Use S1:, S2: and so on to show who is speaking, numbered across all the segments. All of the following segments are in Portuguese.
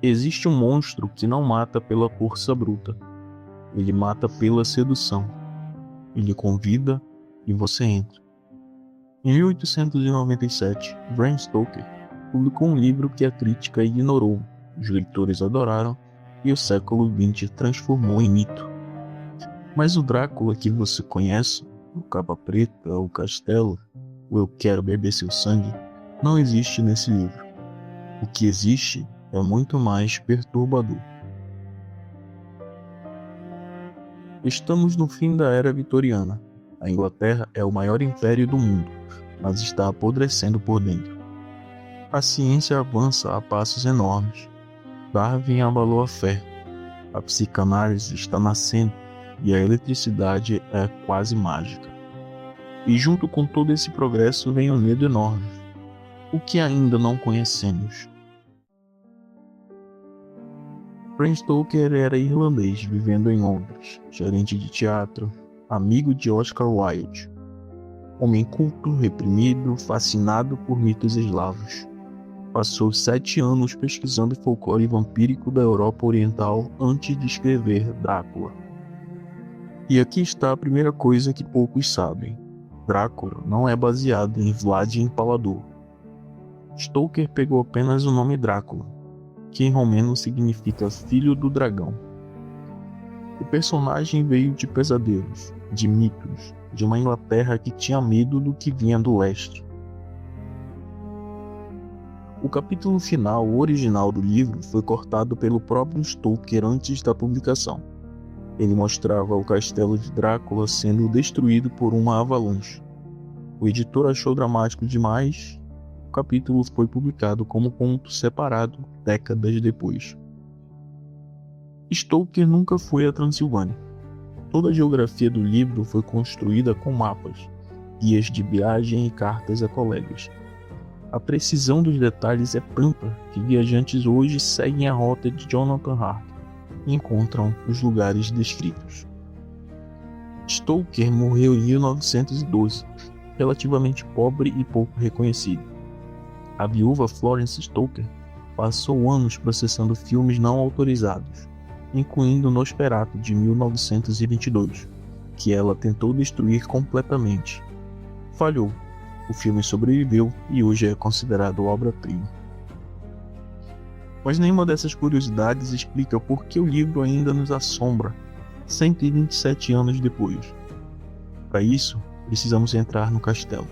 S1: Existe um monstro que não mata pela força bruta. Ele mata pela sedução. Ele convida e você entra. Em 1897, Bram Stoker publicou um livro que a crítica ignorou, os leitores adoraram e o século XX transformou em mito. Mas o Drácula que você conhece, o Capa Preta, o Castelo, o Eu Quero Beber Seu Sangue, não existe nesse livro. O que existe é muito mais perturbador. Estamos no fim da Era Vitoriana. A Inglaterra é o maior império do mundo, mas está apodrecendo por dentro. A ciência avança a passos enormes. Darwin abalou a fé. A psicanálise está nascendo e a eletricidade é quase mágica. E junto com todo esse progresso vem um medo enorme. O que ainda não conhecemos? Bram Stoker era irlandês vivendo em Londres, gerente de teatro, amigo de Oscar Wilde. Homem culto, reprimido, fascinado por mitos eslavos. Passou 7 anos pesquisando folclore vampírico da Europa Oriental antes de escrever Drácula. E aqui está a primeira coisa que poucos sabem. Drácula não é baseado em Vlad Impalador. Stoker pegou apenas o nome Drácula, que em romeno significa filho do dragão. O personagem veio de pesadelos, de mitos, de uma Inglaterra que tinha medo do que vinha do leste. O capítulo final, o original do livro, foi cortado pelo próprio Stoker antes da publicação. Ele mostrava o castelo de Drácula sendo destruído por uma avalanche. O editor achou dramático demais. O capítulo foi publicado como conto separado décadas depois. Stoker nunca foi à Transilvânia. Toda a geografia do livro foi construída com mapas, guias de viagem e cartas a colegas. A precisão dos detalhes é tanta que viajantes hoje seguem a rota de Jonathan Harker e encontram os lugares descritos. Stoker morreu em 1912, relativamente pobre e pouco reconhecido. A viúva Florence Stoker passou anos processando filmes não autorizados, incluindo Nosferatu de 1922, que ela tentou destruir completamente. Falhou. O filme sobreviveu e hoje é considerado obra-prima. Mas nenhuma dessas curiosidades explica por que o livro ainda nos assombra 127 anos depois. Para isso, precisamos entrar no castelo.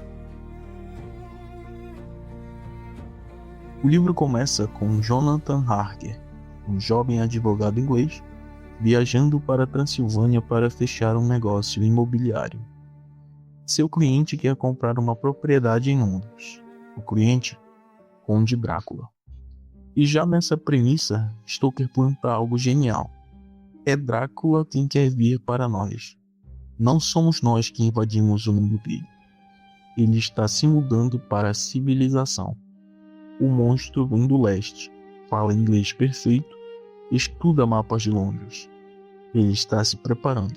S1: O livro começa com Jonathan Harker, um jovem advogado inglês, viajando para a Transilvânia para fechar um negócio imobiliário. Seu cliente quer comprar uma propriedade em Londres. O cliente, Conde Drácula. E já nessa premissa, Stoker planta algo genial. É Drácula quem quer vir para nós. Não somos nós que invadimos o mundo dele. Ele está se mudando para a civilização. O monstro vem do leste, fala inglês perfeito, estuda mapas de Londres. Ele está se preparando.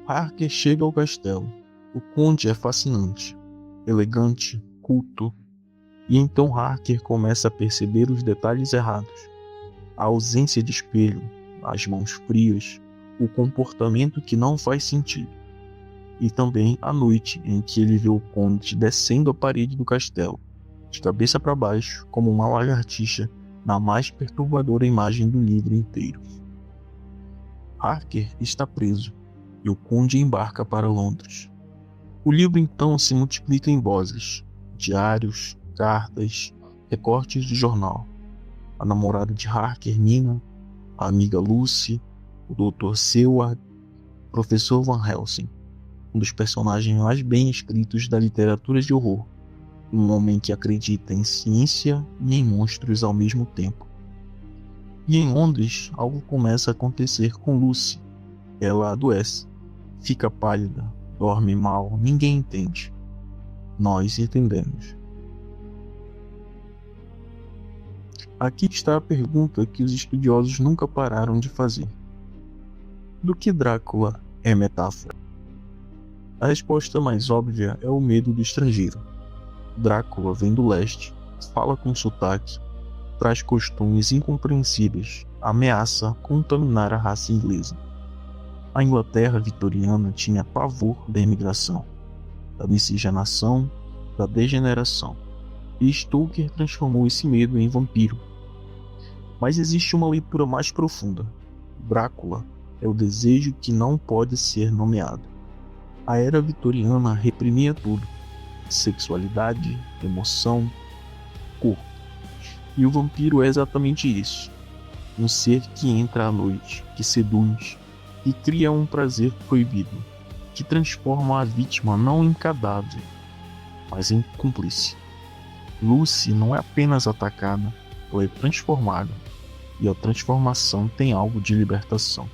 S1: Harker chega ao castelo. O conde é fascinante, elegante, culto, e então Harker começa a perceber os detalhes errados. A ausência de espelho, as mãos frias, o comportamento que não faz sentido. E também a noite em que ele vê o conde descendo a parede do castelo, de cabeça para baixo, como uma lagartixa, na mais perturbadora imagem do livro inteiro. Harker está preso, e o conde embarca para Londres. O livro então se multiplica em vozes, diários, cartas, recortes de jornal. A namorada de Harker, Nina, a amiga Lucy, o Dr. Seward, o professor Van Helsing, um dos personagens mais bem escritos da literatura de horror, um homem que acredita em ciência e em monstros ao mesmo tempo. E em Londres, algo começa a acontecer com Lucy. Ela adoece, fica pálida, dorme mal, ninguém entende. Nós entendemos. Aqui está a pergunta que os estudiosos nunca pararam de fazer. Do que Drácula é metáfora? A resposta mais óbvia é o medo do estrangeiro. Drácula vem do leste, fala com sotaque, traz costumes incompreensíveis, ameaça contaminar a raça inglesa. A Inglaterra vitoriana tinha pavor da imigração, da miscigenação, da degeneração, e Stoker transformou esse medo em vampiro. Mas existe uma leitura mais profunda. Drácula é o desejo que não pode ser nomeado. A era vitoriana reprimia tudo: sexualidade, emoção, corpo. E o vampiro é exatamente isso: um ser que entra à noite, que seduz, que cria um prazer proibido, que transforma a vítima não em cadáver, mas em cúmplice. Lucy não é apenas atacada, ela é transformada, e a transformação tem algo de libertação.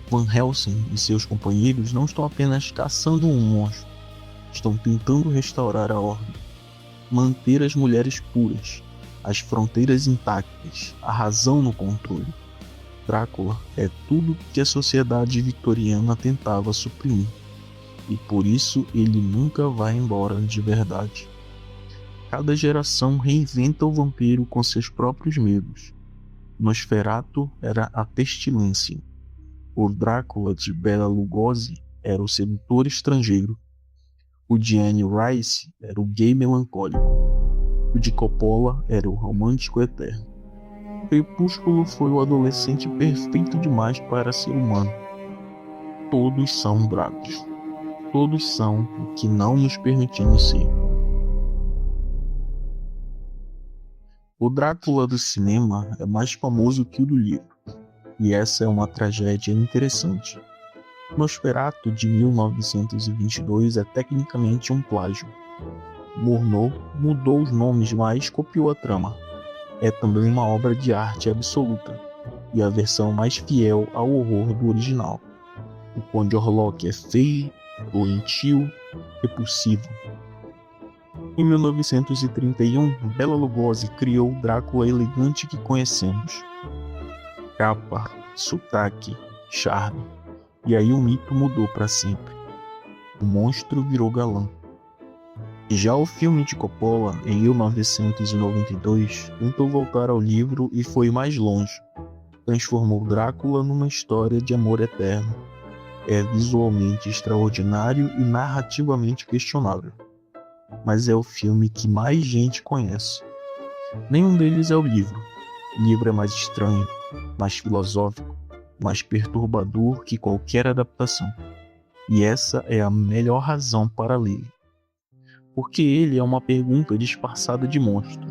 S1: Van Helsing e seus companheiros não estão apenas caçando um monstro, estão tentando restaurar a ordem, manter as mulheres puras, as fronteiras intactas, a razão no controle. Drácula é tudo que a sociedade vitoriana tentava suprimir, e por isso ele nunca vai embora de verdade. Cada geração reinventa o vampiro com seus próprios medos. Nosferatu era a pestilência. O Drácula de Bela Lugosi era o sedutor estrangeiro. O de Anne Rice era o gay melancólico. O de Coppola era o romântico eterno. Crepúsculo foi o adolescente perfeito demais para ser humano. Todos são Dráculas. Todos são o que não nos permitimos ser. O Drácula do cinema é mais famoso que o do livro, e essa é uma tragédia interessante. Nosferatu de 1922 é tecnicamente um plágio. Murnau mudou os nomes, mas copiou a trama. É também uma obra de arte absoluta, e a versão mais fiel ao horror do original. O Conde Orlok é feio, doentio, repulsivo. Em 1931, Bela Lugosi criou o Drácula elegante que conhecemos. Capa, sotaque, charme. E aí o mito mudou para sempre. O monstro virou galã. Já o filme de Coppola, em 1992, tentou voltar ao livro e foi mais longe. Transformou Drácula numa história de amor eterno. É visualmente extraordinário e narrativamente questionável. Mas é o filme que mais gente conhece. Nenhum deles é o livro. O livro é mais estranho, mais filosófico, mais perturbador que qualquer adaptação. E essa é a melhor razão para ler. Porque ele é uma pergunta disfarçada de monstro.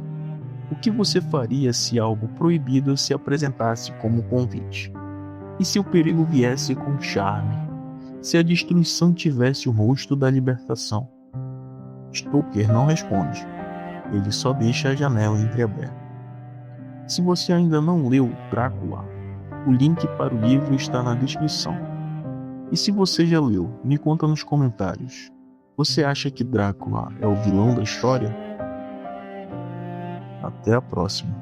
S1: O que você faria se algo proibido se apresentasse como convite? E se o perigo viesse com charme? Se a destruição tivesse o rosto da libertação? Stoker não responde. Ele só deixa a janela entreaberta. Se você ainda não leu Drácula, o link para o livro está na descrição. E se você já leu, me conta nos comentários. Você acha que Drácula é o vilão da história? Até a próxima.